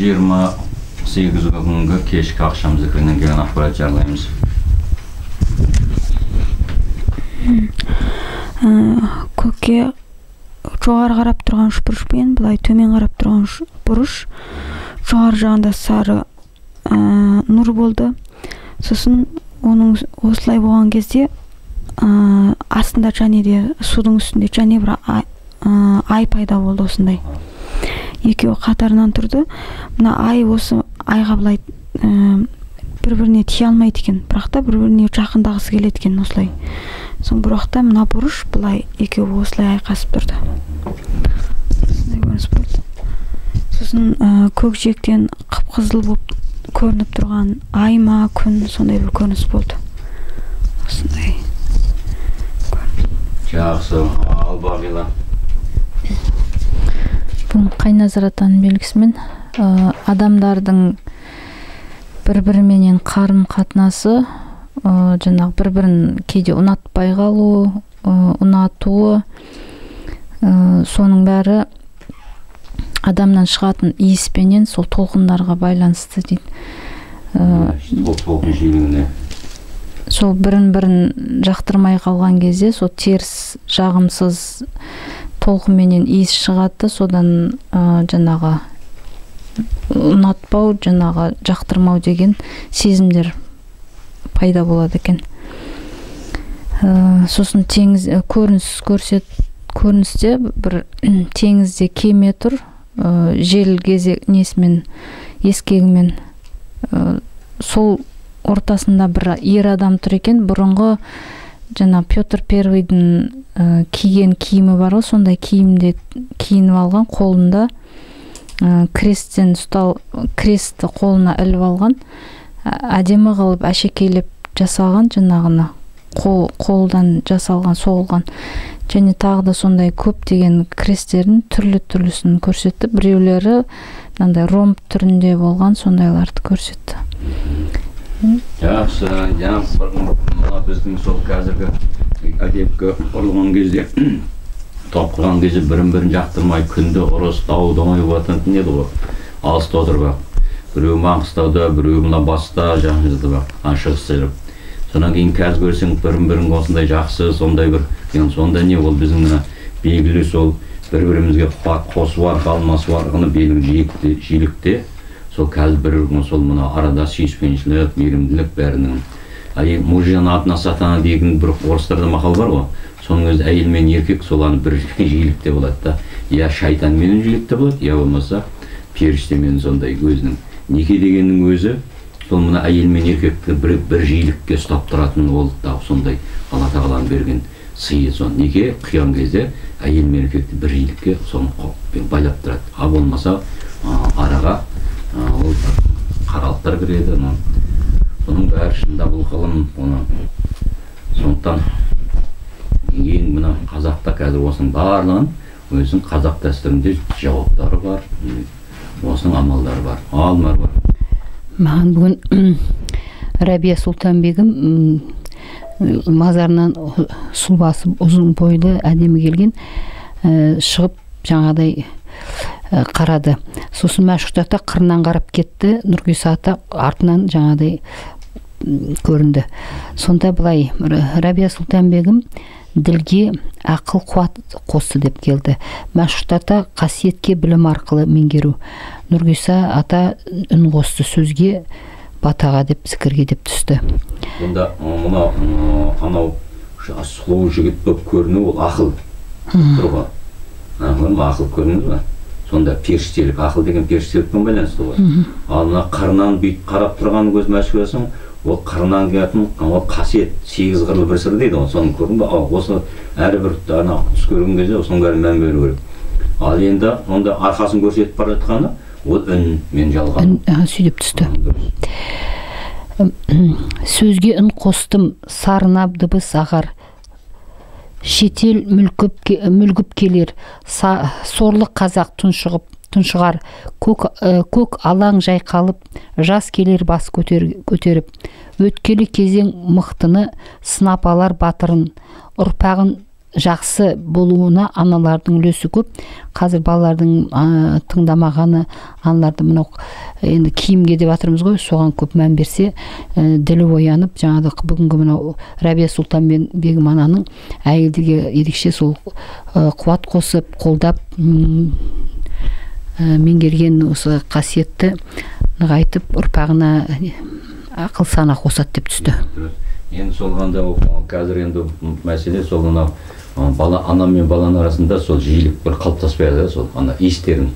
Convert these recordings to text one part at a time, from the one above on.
28 күнгі кешкі ақшам зікірінен келген ақпарат жариялаймыз. Көкке жоғары қарап тұрған үшбұрышпен былай төмен қарап тұрған бұрыш, жоғары жағында сары нұр болды. Сосын оның осылай болған кезде астында және де судың үстінде және бір ай пайда болды осындай. Екеуі қатарынан тұрды. Мына ай осы айға былай бір-біріне тие алмайды екен, бірақ та бір-біріне жақындағысы келеді екен осылай. Соң бір уақытта мына бұрыш былай екеуі осылай айқасып тұрды. Сосын көкжиектен қып-қызыл болып көрініп тұрған ай ма, күн сондай бір көрініс болды. Осындай. Жақсы, ал Бағила. Бұл Қайназаратаның белгісімен адамдардың бір-біріменен қарым-қатынасы, жаңағы бір-бірін кейде ұнатпай қалу, ұнатуы, соның бәрі адамнан шығатын иіспенен сол толқындарға байланысты дейді. Толқын жиілігіне. Сол бірін-бірін жақтырмай қалған кезде, сол теріс, жағымсыз толқынменен иіс шығады, содан жаңағы ұнатпау, жаңағы жақтырмау деген сезімдер пайда болады екен. Сосын көріністе бір теңізде кеме тұр, жел несімен, ескегімен, сол ортасында бір ер адам тұр екен. Бұрынғы жаңа Петр Первийдің киген киімі бар ғой, сондай киімде киініп алған, қолында кресттен крестті қолына іліп алған, әдемі қылып әшекейлеп жасалған, жаңағыны қолдан жасалған, соғылған, және тағы да сондай көптеген кресттердің түрлі-түрлісін көрсетті. Біреулері ромб түрінде болған, сондайларды көрсетті. Жақсы, мына біздің сол қазіргі әдепкі құрылған кезде, топ құрған кезде бірін-бірін жақтырмай күнді ұрыс, дау домай болатын еді ғой. Алыста отырып, біреу Маңғыстауда, біреу мына баста, жағымызда бақ, шығыс жүріп. Сонан кейін қазір көрсең бірін-бірін осындай жақсы, сондай бір, сонда не ол біздің мына белгілі сол бір-бірімізге қосу арқылы, алмасу арқылы белгілі жиілікте, сол қазір бір сол мына арада сүйіспеншілік, мейірімділік бәрінің. Мужжан атына сатана деген бір орыстарда мақал бар ғой. Соның өзі әйел мен еркек соланы бір жиілікте болады да. Я шайтан менен жиілікте болады, я болмаса періштемен сондай өзінің. Неке дегеннің өзі сол мына әйел мен еркекті бір жиілікке ұстап тұратын ол да сондай Алла тағаланың берген сыйы. Сон неке қиған кезде әйел мен еркекті бір жиілікке соны байлап тұрады. А болмаса араға ол қаралықтар кіреді. Соның бәрі шында бұл ғылым. Сондықтан ең мына қазақта қазір осының барлығын өзінің қазақ дәстүрінде жауаптары бар, осының амалдары бар, алмар бар. Маған бүгін Рәбия Сұлтанбегім мазарынан сұлбасы ұзын бойлы әдемі келген, шығып жаңадай қарады. Сосын Мәшһүр ата қырынан қарап кетті, Нұрғиса ата артынан жаңадай көрінді. Сонда былай Рәбия Сұлтанбегім ділге ақыл қуат қосты деп келді. Мәшһүр ата қасиетке білім арқылы меңгеру. Нұрғиса ата үн қосты, сөзге батаға деп, зікірге деп түсті. Сонда анау сұлу жігіт болып көріну ол ақыл тұрға. Ақыл көріну ба? Сонда періштелік, ақыл деген періштелікпен байланысты ғой. Ал мына қырынан бүйтіп қарап тұрған көз мәшһүресің, ол қырынан келетін қасиет, 8 қырлы бір сыр дейді ғой, соны көрдің ба? Осы әрбір түс көрген кезде осының бәрін мән беру керек. Ал енді онда арқасын көрсетіп бара жатқаны ол үн мен жалған. Сөйлеп түсті. Сөзге үн қостым, сарынап дыбыс ағар. Шетел мүлгіп келер, сорлы қазақ тұншығар, көк алаң жайқалып, жас келер бас көтеріп, өткелі кезең мықтыны сынап алар батырын, ұрпағын жақсы болуына аналардың үлесі көп. Қазір балалардың тыңдамағаны, аналарды мынау енді киімге деп жатырмыз ғой, соған көп мән берсе, ділі оянып, жаңағы бүгінгі мынау Рәбия Сұлтанбегім ананың әйелдерге ерекше сол қуат қосып, қолдап меңгерген осы қасиетті нығайтып, ұрпағына ақыл сана қосады деп түсті. Енді сол қанда қазір енді мәселе сол мынау ана мен баланың арасында сол жиілік бір қалыптаспайды, сол ана иістерін.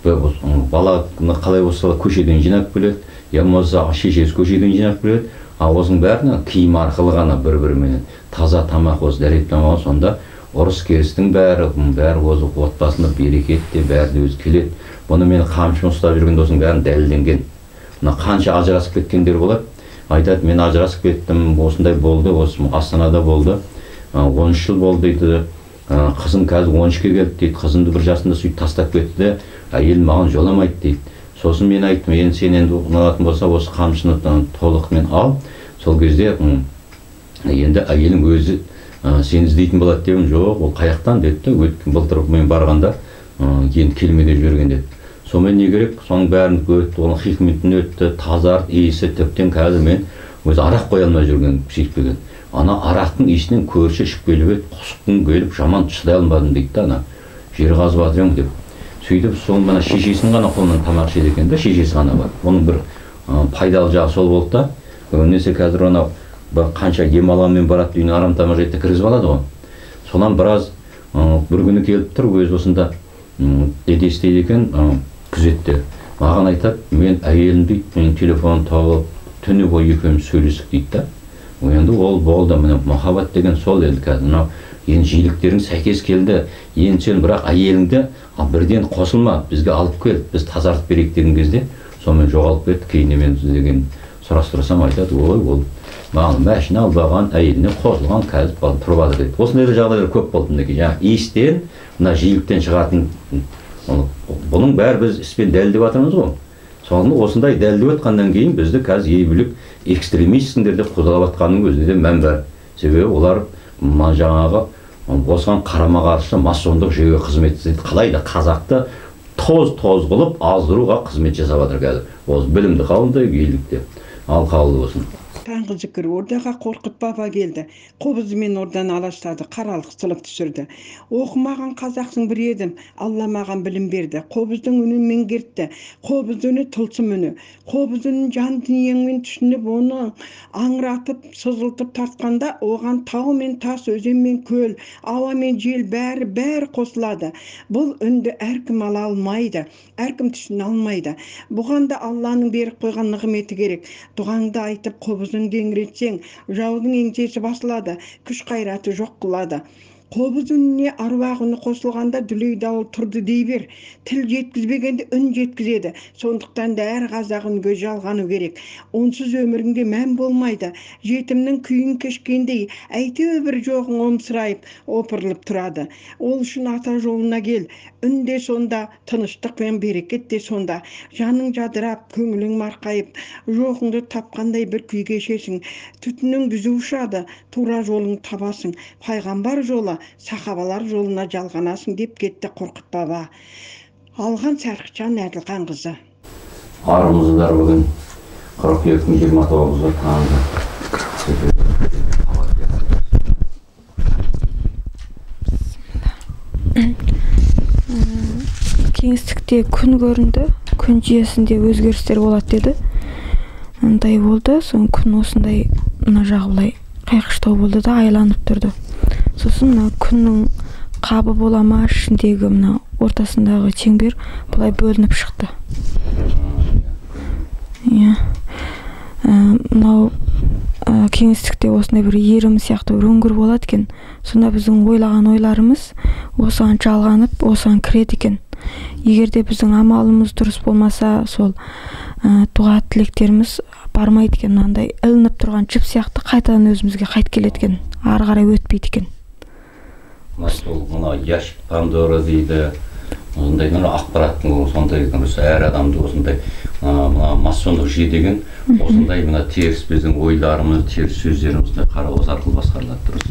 Бала қалай болса көшеден жинап келеді, я болмаса шешесі көшеден жинап келеді, осының бәріне киім арқылы ғана бір-біріменен таза тамақ осы дәреттен сонда ұрыс керістің бәрі осы отбасында берекетте бәрі өзі келеді. Бұны мен қамшымен ұстап жүрген осының бәрін дәлелденген. Мына қанша ажырасып кеткендер болады. Айтады, мен ажырасып кеттім, осындай болды, осы Астанада болды, 13 жыл болды дейді, қызым қазір 13-ке келді дейді, қызымды бір жасында сөйтіп тастап кетті, әйелім маған жоламайды дейді. Сосын мен айттым, енді сен енді ұналатын болса, осы қамшыны толықмен ал, сол кезде енді әйелің өзі сені іздейтін болады дедім, жоқ, ол қаяқтан деді, өткен былтыр мен барғанда енді келмеде жіберген деді. Сонымен не керек? Соның бәрін өтті, оның хикметін өтті, тазарт, иісі, тіптен қазір мен өзі арақ қоя алмай жүрген психикпеген. Ана арақтың иісінен көрші ішіп келіп еді, құсқым келіп, жаман шыдай алмадым дейді, ана жер қазып жатырмын деп. Сөйтіп, соң мына шешесінің ғана қолынан тамақ ішеді екен де, шешесі ғана бар. Оның бір пайдалы жағы сол болды да. Несе қазір анау қанша ем аламын барады үйіне арамтама жетті кіргізіп алады ғой. Сонан біраз бір күні келіп тұр, өзі осында деде істейді екен, күзетте. Маған айтады, мен әйелім дейді, мен телефон тауып, түні бойы екеуміз сөйлестік дейді да. Енді ол болды, міне махаббат деген сол енді қазір. Мынау енді жиіліктерің сәйкес келді. Енді сен бірақ әйеліңді бірден қосылма, бізге алып кел, біз тазартып берейік деген кезде, сонымен жоғалып кетті. Кейіннен мен деген сұрастырсам айтады, ой, ол маған машина албаған, әйеліне қосылған, қазір тұрып жатыр дейді. Осындай жағдайлар көп болды мінекей. Жаңағы иістен, мына жиіліктен шығатын бұның бәрі біз іспен дәлелдеп жатырмыз ғой. Соны осындай дәлелдеп жатқаннан кейін бізді қазір ебілік экстремистсіңдер деп қудалап жатқанның өзінде де мән бар. Себебі олар жаңағы осыған қарама қарсы масондық жүйеге қызмет істейді. Қалай да қазақты тоз қылып аздыруға қызмет жасап жатыр қазір. Осы білімді қауымда елдікте. Ал қаулы болсын. Таңғы зікір ордаға Қорқыт баба келді. Қобызымен ордан алаштады, қаралық сылып түсірді. Оқымаған қазақтың бір едім, Алла маған білім берді. Қобыздың үнін меңгертті. Қобыз үні тылсым үні. Қобыз үнін жан дүниеңмен түсініп, оны аңыратып, сызылтып тартқанда, оған тау мен тас, өзен мен көл, ауа мен жел бәрі қосылады. Бұл үнді әркім ала алмайды, әркім түсіне алмайды. Бұған да Алланың беріп қойған нығметі керек. Дұғаңды айтып, қобызын деңгіретсең, жаудың еңсесі басылады, күш қайраты жоқ қылады. Қобыз үніне аруақ үні қосылғанда дүлей дауыл тұрды дей бер. Тіл жеткізбегенде үн жеткізеді. Сондықтан да әр қазақ үнге жалғану керек. Онсыз өміріңде мән болмайды. Жетімнің күйін кешкендей, әйтеуір бір жоғың омсырайып, опырылып тұрады. Ол үшін ата жолына кел. Үнде сонда, тыныштық пен берекет те сонда. Жаның жадырап, көңілің марқайып, жоғыңды тапқандай бір күй кешесің. Түтінің дүзі ұшады, тура жолың табасың. Пайғамбар жолы, сахабалар жолына жалғанасың деп кетті Қорқыт баба. Алған Сарқытжан Әділхан қызы. Арымыздар бүгін 42-29 таңғы. Кеңістікте күн көрінді, күн жүйесінде өзгерістер болады деді. Ондай болды, соң күн осындай мына жағы былай қайқыштау болды да айланып тұрды. Сосын мына күннің қабы бола ма, ішіндегі мына ортасындағы чеңбер бұлай бөлініп шықты. Мынау кеңістікте осындай бір ерім сияқты бір өңгір болады екен. Сонда біздің ойлаған ойларымыз осыған жалғанып, осыған кіреді екен. Егерде біздің амалымыз дұрыс болмаса, сол дұға тілектеріміз бармайды екен. Мынандай ілініп тұрған жіп сияқты қайтадан өзімізге қайт келеді екен. Ары қарай өтпейді екен. Мына яшық Пандора дейді, осындай ақпараттың сондай әр адамды осындай масондық жүйе деген осындай мына теріс біздің ойларымыз, теріс сөздеріміз осы арқылы басқарылады дұрыс.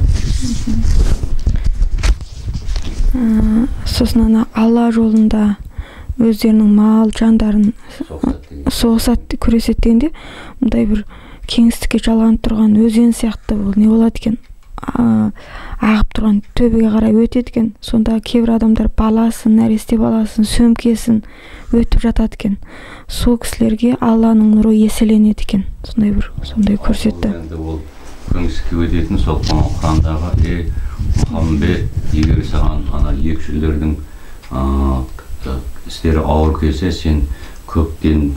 сосын ана Алла жолында өздерінің мал жандарын соғысады, күреседі дегенде мындай бір кеңістікке жалғанып тұрған өзен сияқты бұл не болады екен, ағып тұрған төбеге қарай өтеді екен. Сонда кейбір адамдар баласын, нәресте баласын, сөмкесін өтіп жатады екен. Сол кісілерге Алланың нұры еселенеді екен. Сондай көрсетті. Ол кеңістікке өтетін сол Құрандағы Мұхаммед, егер саған ана екшілердің істері ауыр келсе, сен көктен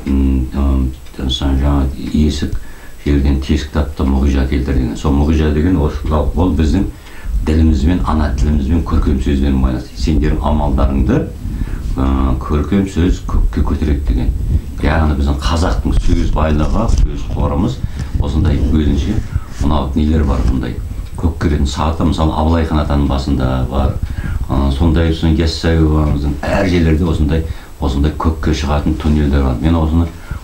жаңа есік, жерден тесік тапты, мұғижа келтір деген. Сол мұғижа деген ол біздің ділімізбен, ана тілімізбен көркем сөзбен байланысты. Сендердің амалдарыңды көркем сөз көкке көтереді деген. Яғни біздің қазақтың сөз байлығы, сөз қорымыз осындай өзінше мынау нелер бар, бұндай көк керетін саты, мысалы Абылайхан атаның басында бар, сондай Яссауи бабамыздың әр жерлерде осындай көкке шығатын туннелдер бар. Мен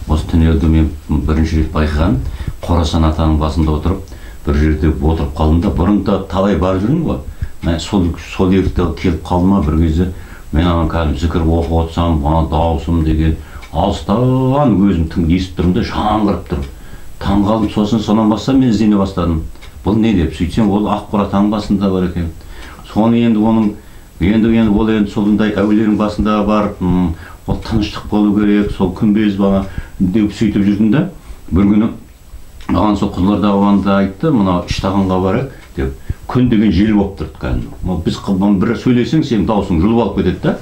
осы туннелді мен бірінші рет байқаған, Қорасан атаның басында отырып, бір жерде отырып қалдым да, бұрында талай барып жүрдім ғой. Мен сол ерікті келіп қалдым, бір кезде мен ана кәдімгі зікір оқып отырсам, ана дауысым деген алыстан өзім естіп тұрмын да, жаңғырып тұрып. Таң қалдым, сосын сонан бастап мен іздене бастадым. Бұл не деп сөйтсем, ол Аққора таң басында бар екен. Соны енді ол солындай әулиенің басында бар, ол тыныштық болу керек, сол күмбез бана деп сөйтіп жүрдім да. Бір күні маған сол Қызылорда ауданында айтты, мына Іштағанға барайық деп. Күн деген жел болып тұрды кәдімгі. Біз бір сөйлесең, сенің даусың жұлып алып кетеді да.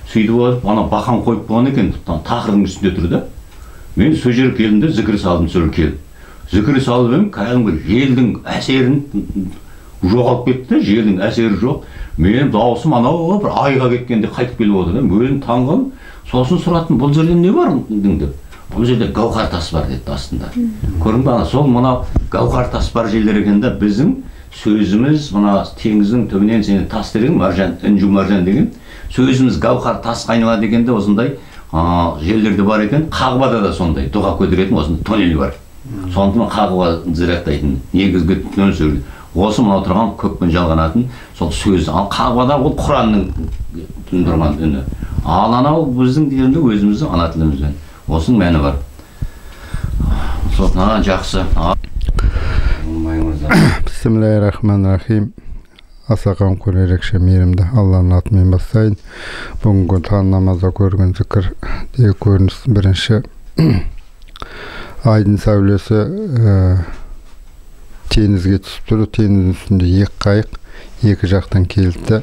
Сөйтіп алып, ана бақан қойып болған екен, тақырдың үстінде тұр да. Мен сол жерге келдім де зікір салдым, сол келіп. Зікір салып едім, кәдімгі желдің әсерін жоғалып кетті, желдің әсері жоқ. Мен даусым анау бір айға кеткенде қайтып келіп отыр. Өзім таң қалдым. Сосын сұрадым, бұл жерде не бар деп. Бұл жерде гауһар тас бар деді астында. Көрдің бе, сол мына гауһар тас бар жерлер екен да, біздің сөзіміз мына теңіздің түбінен сені тас деген, маржан, інжу маржан деген. Сөзіміз гауһар тас айналады дегенде осындай жерлерде бар екен. Қағбада да сондай дұға көтеретін осындай тоннель бар. Сондықтан Қағба зираттайтын негізгі нөсер. Осы мынау тұрған көкпен жалғанатын сол сөз. Ал Қағбада ол Құранның тұндырған үні. Ал анау біздің дегенде өзіміздің ана тілімізбен. Осының мәні бар. Сосын жақсы. Бисмиллахир-рахманир-рахим. Аса қамқор ерекше мейірімді Алланың атымен бастайын. Бүгінгі таң намазда көрген зікір деген көрініс бірінші айдың сәулесі теңізге түсіп тұр. Теңіздің үстінде екі қайық, екі жақтан келді.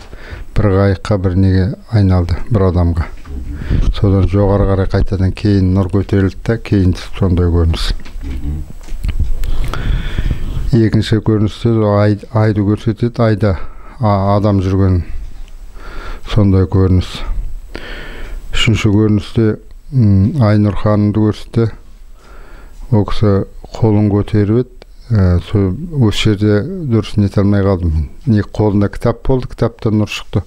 Бір қайыққа бір неге айналды, бір адамға. Содан жоғары қарай қайтадан кейін нұр көтерілді, кейін сондай көрініс. Екінші көріністе айды көрсетеді, айда адам жүрген сондай көрініс. Үшінші көріністе Айнұр ханымды көрсетті. Ол кісі қолын көтеріп еді. Осы жерде дұрыс нете алмай қалдым. Не қолында кітап болды, кітаптан нұр шықты.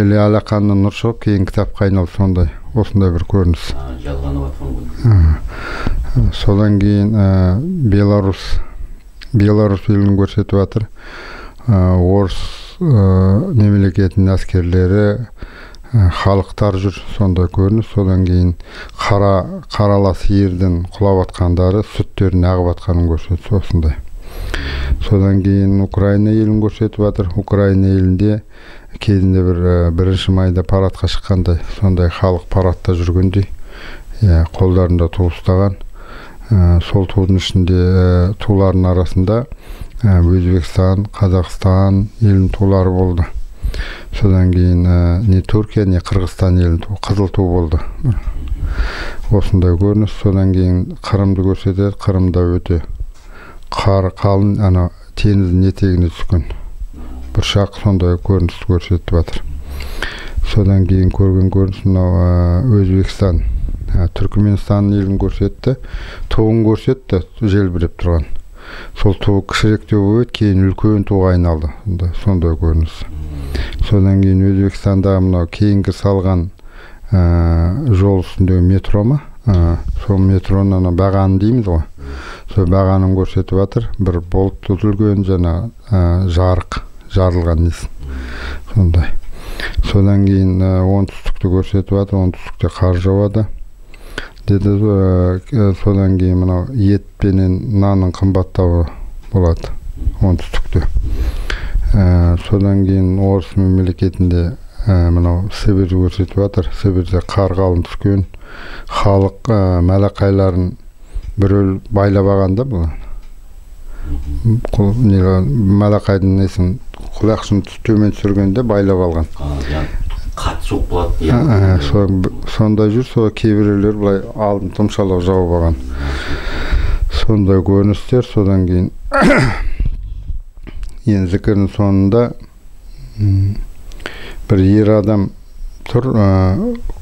Или алақанынан нұр шығып, кейін кітапқа айналды, сондай. Осындай бір көрініс. Жалғанып атқан ғой. Содан кейін Беларусь елін көрсетіп жатыр. Орыс мемлекетінің әскерлері, халықтар жүр, сондай көрініс. Содан кейін қаралас ердің құлап атқандары, сүттерін ағып атқанын көрсетіп, осындай. Содан кейін Украина елін көрсетіп жатыр. Украина елінде кезінде бірінші майда парадқа шыққандай, сондай халық парадта жүргендей, қолдарында ту ұстаған. Сол тудың ішінде тулардың арасында Өзбекстан, Қазақстан елінің тулары болды. Содан кейін не Түркия, не Қырғызстан елінің ту, қызыл ту болды. Осындай көрініс. Содан кейін Қырымды көрсетеді. Қырымда өте қар қалың, теңіздің етегіне түскен бұршақ, сондай көрініс көрсетіп жатыр. Содан кейін көрген көрініс мынау Өзбекстан, Түркменстан елін көрсетті. Туын көрсетті, желбіреп тұрған. Сол ту кішіректеу өт, кейін үлкен туға айналды. Сондай көрініс. Содан кейін Өзбекстанда мынау кейінгі салған жол үстіндегі метро ма? Сол метроның бағаны дейміз ғой. Сол бағанын көрсетіп жатыр. Бір болт түзілген, жарылған несін. Сондай. Содан кейін оңтүстікті көрсетіп жатыр, оңтүстікте қар жауады деді. Содан кейін мынау ет пенен нанның қымбаттауы болады оңтүстікте. Содан кейін орыс мемлекетінде мынау Сібір көрсетіп жатыр. Сібірде қар қалың түскен, халық мәләқайларын біреу байлап алғанда бұл мәләқайдың несін құлақшын төмен түсіргенде байлап алған. Қатты суық болады. Сондай жүр, сол кейбіреулер былай алдын тұмшалап жауып алған. Сондай көріністер. Содан кейін енді зікірдің соңында бір ер адам тұр,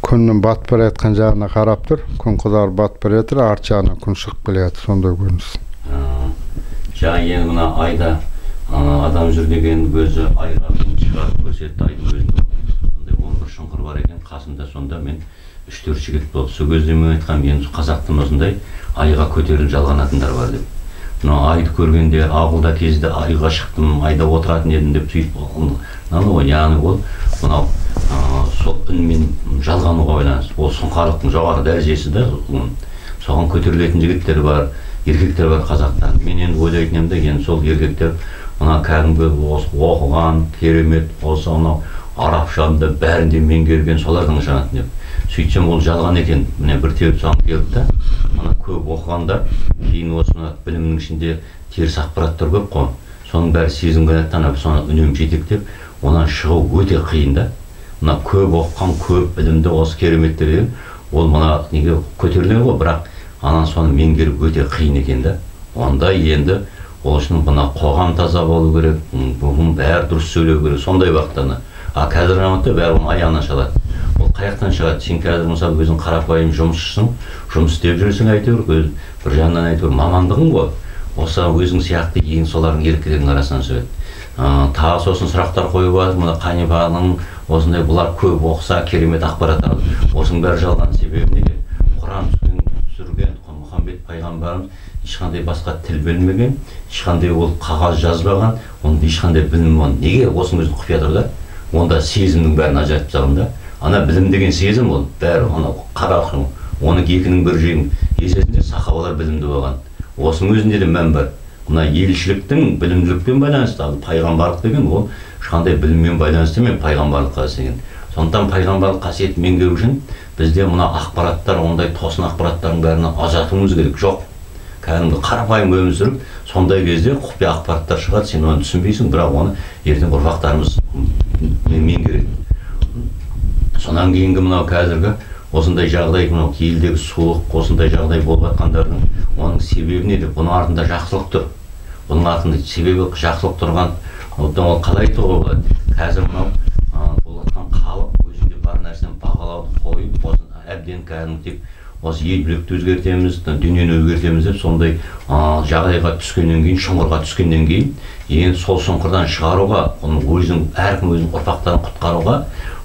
күннің батып бара жатқан жағына қарап тұр. Күн қызарып батып бара жатыр, арт жағынан күн шығып келе жатыр. Сондай көрініс. Жаңа енді мына айда адам жүр деген өзі айға шығарып көрсетті. Айдың өзінде сондай 11 шұңқыр бар екен. Қасында сонда мен 3-4 жігіт болды. Сол кезде мен айтқам, енді қазақтың осындай айға көтеріліп жалғанатындар бар деп. Мына айды көргенде ауылда кезде айға шықтым, айда отыратын едім деп сөйтіп яғни ол мынау сол үнмен жалғануға байланысты. Ол сұңқарлықтың жоғары дәрежесі де соған көтерілетін жігіттер бар, еркектер бар қазақтан. Мен енді ойлайтын едім, енді сол еркектер мына кәдімгі оқыған, керемет, осы анау арабшаны бәрінде меңгерген солардың жанатын деп. Сөйтсем ол жалған екен. Міне бір теория соған келді да, ана көп оқығанда кейін осыны білімнің ішінде теріс ақпараттар көп қой. Соның бәрі сезімгенаттан соны үнемі жетектеп, онан шығу өте қиын да. Мына көп оқыған, көп білімді осы кереметтер деген, ол мына неге көтерілген ғой, бірақ анан соны меңгеріп өте қиын екен да. Онда енді ол үшін мына қоғам таза болу керек, бұның бәрі дұрыс сөйлеу керек, сондай уақыттаны. Қазір раматта бәрі оның аяғынан шығады. Ол қаяқтан шығады? Сен қазір мысалы өзің қарапайым жұмысшысың, жұмыс істеп жүрсің әйтеуір, бір жағынан әйтеуір мамандығың ғой. Осы өзің сияқты ең солардың еркелердің арасынан сөйледі. Тағы сосын сұрақтар қойып жатыр, мына Қанипаның осындай бұлар көп оқыса керемет ақпарат алады. Осының бәрі жалған. Себебі неге? Құран түсірген Мұхаммед пайғамбарымыз ешқандай басқа тіл білмеген, ешқандай ол қағаз жазбаған, оның ешқандай білімі болмаған. Неге осының өзін құпия тұр да? Онда сезімнің бәрін ажыратып тастаған да. Ана білім деген сезім ол, бәрі ана қарақшың. Оның екінің бір жеңін есесінде сахабалар білімді болған. Осының өзінде де мән бар. Мына елшіліктің білімділікпен байланысты, ал пайғамбарлық деген ол ешқандай біліммен байланысты емес пайғамбарлық қасиеті. Сондықтан пайғамбарлық қасиетін меңгеру үшін бізде мына ақпараттар, ондай тосын ақпараттардың бәрін ажыратуымыз керек. Жоқ. Кәдімгі қарапайым өмір сүріп, сондай кезде құпия ақпараттар шығады, сен оны түсінбейсің, бірақ оны ертең ұрпақтарымыз меңгереді. Сонан кейінгі мынау қазіргі осындай жағдай, мынау елдегі суық, осындай жағдай болып жатқандардың оның себебі не деп, бұның артында жақсылық тұр. Бұның артында себебі жақсылық тұрған, ол қалай тұруға болады? Қазір мынау болып жатқан халық өзінде бар нәрсені бағалауды қойып, осыны әбден кәдімгі осы ел бүлікті өзгертеміз, дүниені өзгертеміз деп сондай жағдайға түскеннен кейін, шұңқырға түскеннен кейін, енді сол шұңқырдан шығаруға, оның өзінің әркім өзінің ұрпақтарын құтқаруға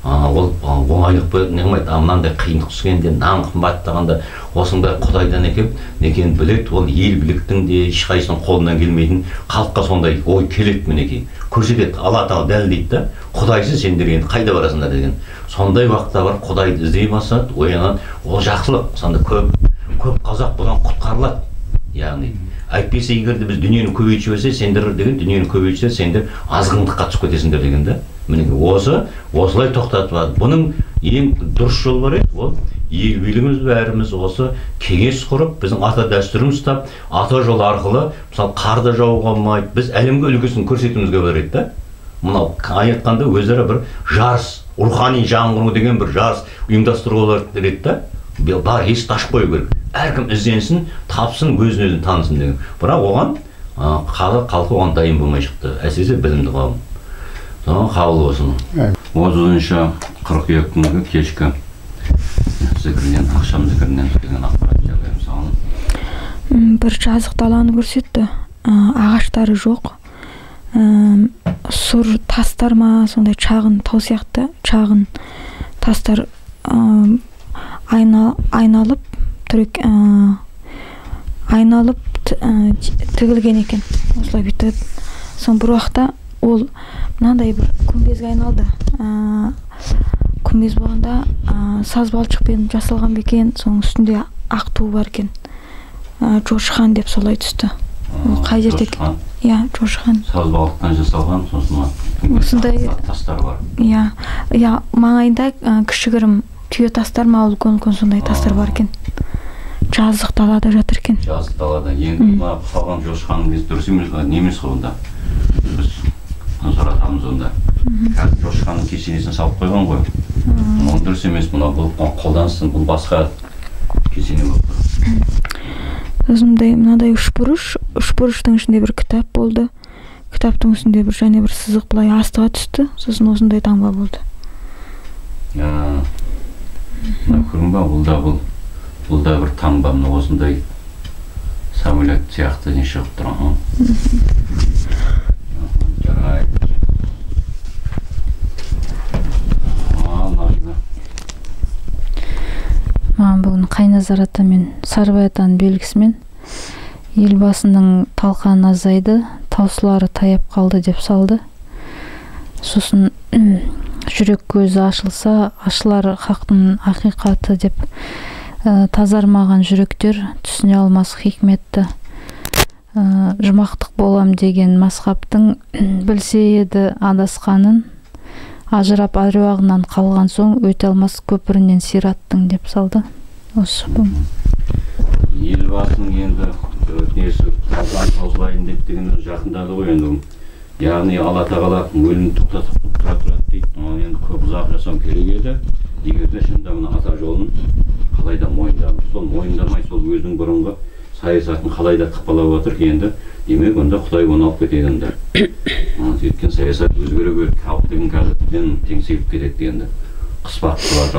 ол оңайлық не қылмайды. Мынандай қиындық түскенде, нан қымбаттағанда осының бәрі Құдайдан екенін біледі. Ол ел бүліктің де ешқайсының қолынан келмейтін, халыққа сондай ой келеді, мінекей көрсетеді. Алла тағала дәлелдейді да, Құдайсыз сендер енді қайда барасыңдар деген. Сондай уақытта бар Құдайды іздей бастады, оянады. Ол жақсылық. Сонда көп қазақ бұдан құтқарылады. Яғни әйтпесе егер де біз дүниені көбейтіп жіберсе, сендер деген дүниені көбейтсе, сендер азғындыққа түсіп кетесіңдер деген да. Міне осылай тоқтатып. Бұның ең дұрыс жол бар еді, ол ел билігіміз бәріміз осы кеңес құрып, біздің ата дәстүрін ұстап, ата жол арқылы, мысалы қарды жауға болмайды, біз әлемге үлгісін көрсетуімізге бар еді да. Мынау айтқанда өзара бір жарыс, рухани жаңғыру деген бір жарыс ұйымдастыруға керек да. Бар есікті ашып қою керек. Әркім ізденсін, тапсын, өзін танысын деген. Бірақ оған халқы оған дайын болмай шықты. Әсіресе білімді қауым. Соған қаулы болсын. 30-шы қыркүйек күнгі кешкі зікірінен, ақшам зікірінен келген ақпарат жайлы саған. Бір жазық даланы көрсетті. Ағаштары жоқ. Сұр тастар ма, сондай шағын тау сияқты, шағын тастар айналып тігілген екен. Осылай бүйтіп. Сон бір уақытта ол мынандай бір күмбезге айналды. Күмбез болғанда саз балшықпен жасалған бекен, соның үстінде ақ ту бар екен. Жошы хан деп солай түсті. Ол қай жерде? Иә, Жошы хан. Саз балшықтан жасалған, сосын осындай тастар бар. Иә, маңайында кішігірім түйе тастар ма, үлкен сондай тастар бар екен. Жазық далада жатыр екен. Жазық далада. Енді мына қалған Жошы ханның кезі дұрыс емес қой онда. Біз сұратамыз онда. Қазір Жошы ханның кесенесін салып қойған ғой. Ол дұрыс емес, бұл қолдансын, бұл басқа кесене болып тұр. Мынадай үш бұрыштың ішінде бір кітап болды. Кітаптың үстінде және бір сызық былай астыға түсті. Сосын осындай таңба болды. Көрін ба, бұл да бір таңба, осындай самолет сияқты не шығып тұр. Жарай. Маған бүгін Қайназар ата мен Сарыбай атаның белгісімен елбасының талқаны азайды, таусылары таяп қалды деп салды. Сосын жүрек көзі ашылса, ашылар хақтың ақиқаты деп тазармаған жүректер түсіне алмас хикметті. Жұмақтық болам деген масхабтың білсе еді адасқанын, ажырап аруағынан қалған соң өте алмас көпірінен сираттың деп салды. Осы бұл. Елбасының енді несі таусылайын деп деген жақындады ғой енді. Яғни Алла тағала өлімді тоқтатып тұра тұрады дейді. Енді көп ұзақ жасау керек еді. Егер де шынында мына ата жолын қалай да мойындап, сол мойындамай сол өзінің бұрынғы саясатын қалай да тықпалап отыр енді. Демек онда Құдай оны алып кетеді енді. Сөйткен саясат өзгере беріп, халық деген қазірден теңселіп кетеді дегенді. Қыспақтылар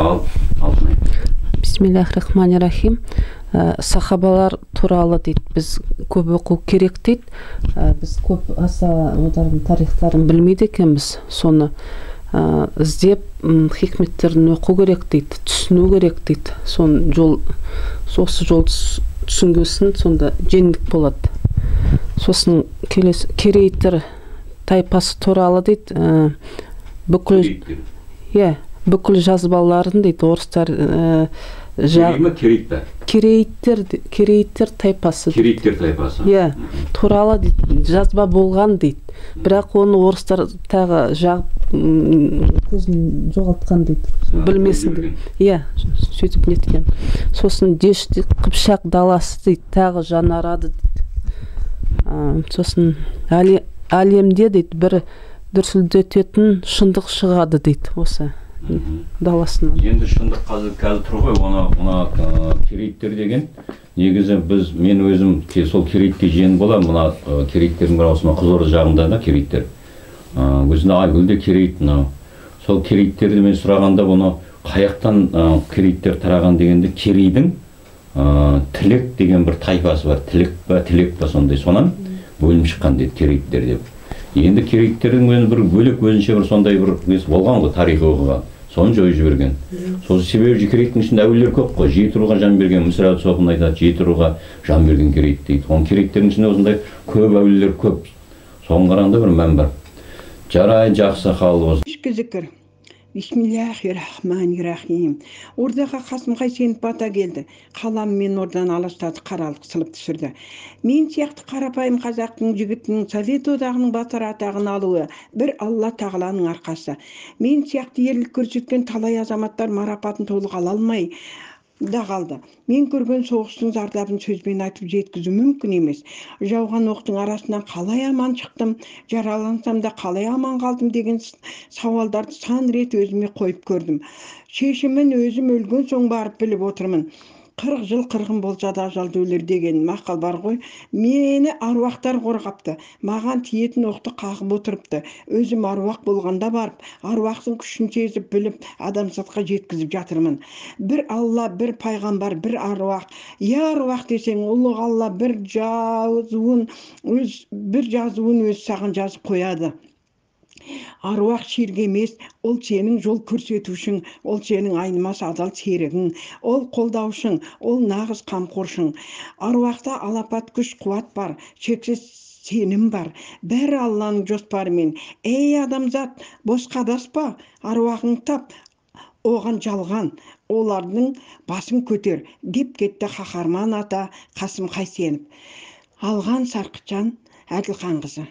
алтынай. Бисмиллахир-рахманир-рахим. Сахабалар туралы дейді, біз көп оқу керек дейді. Біз көп аса олардың тарихтарын білмейді екенбіз. Соны іздеп хикметтерін оқу керек дейді, түсіну керек дейді. Осы жол түсінгесін сонда жеңдік болады. Сосын керейттер тайпасы туралы дейді, бүкіл жазбаларын дейді орыстар керейттер тайпасы туралы дейді жазба болған дейді. Бірақ оны орыстар тағы жағып көзін жоғалтқан дейді, білмесін дейді. Сөйтіп неткен. Сосын Дешті Қыпшақ даласы дейді, тағы жанарады дейді. Сосын әлемде дейді бір дүрсілдететін шындық шығады дейді осы даласынан. Енді шындық қазір тұр ғой, оны керейттер деген. Негізі мен өзім сол керейтке жиен болам. Мына керейттердің бір осыма Қызылорда жағында да керейттер. Өзінде Айгүлде керейт. Сол керейттерді мен сұрағанда бұны қаяқтан керейттер тараған дегенде керейдің тілек деген бір тайпасы бар. Тілек па сондай. Сонан бөлім шыққан дейді керейттер деп. Енді керейттердің бір бөлек өзінше бір сондай бір болған ғой тарихи оқиға. Соны жойып жіберген. Сол себебі керейттің ішінде әулиелер көп қой. Жеті руға жан берген, Мүсірәлі Соқын айтады, жеті руға жан берген керейт дейді. Оның керейттердің ішінде осындай көп әулиелер көп. Соған қарағанда бір мән бар. Жарай, жақсы хал болсын. Зікір. Бисмиллахир-рахманир-рахим. Ордаға Қасым Қайсенов бата келді. Қаламмен ордан аластады, қаралық сылып түсірді. Мен сияқты қарапайым қазақтың жігітінің Совет одағының батыр атағын алуы бір Алла тағаланың арқасы. Мен сияқты ерлік көрсеткен талай азаматтар марапатын толық ала алмай да қалды. Мен көрген соғыстың зардабын сөзбен айтып жеткізу мүмкін емес. Жауған оқтың арасынан қалай аман шықтым, жаралансам да қалай аман қалдым деген сауалдарды сан рет өзіме қойып көрдім. Шешімін өзім өлген соң барып біліп отырмын. 40 жыл қырғын болса да ажалды өлер деген мақал бар ғой. Мені аруақтар қорғапты. Маған тиетін оқты қағып отырыпты. Өзім аруақ болғанда барып, аруақтың күшін сезіп біліп, адамзатқа жеткізіп жатырмын. Бір Алла, бір пайғамбар, бір аруақ. Аруақ десең, ұлық Алла бір жазуын өз саған жазып қояды. Аруақ шерге емес, ол сенің жол көрсетушің, ол сенің айнымас адал серігің, ол қолдаушың, ол нағыз қамқоршың. Аруақта алапат күш қуат бар, шексіз сенім бар, бәрі Алланың жоспарымен. Ей адамзат, босқа адаспа, аруағың тап, оған жалған, олардың басын көтер, деп кетті қаһарман ата Қасым Қайсенов. Алған Сарқытжан Әділханқызы.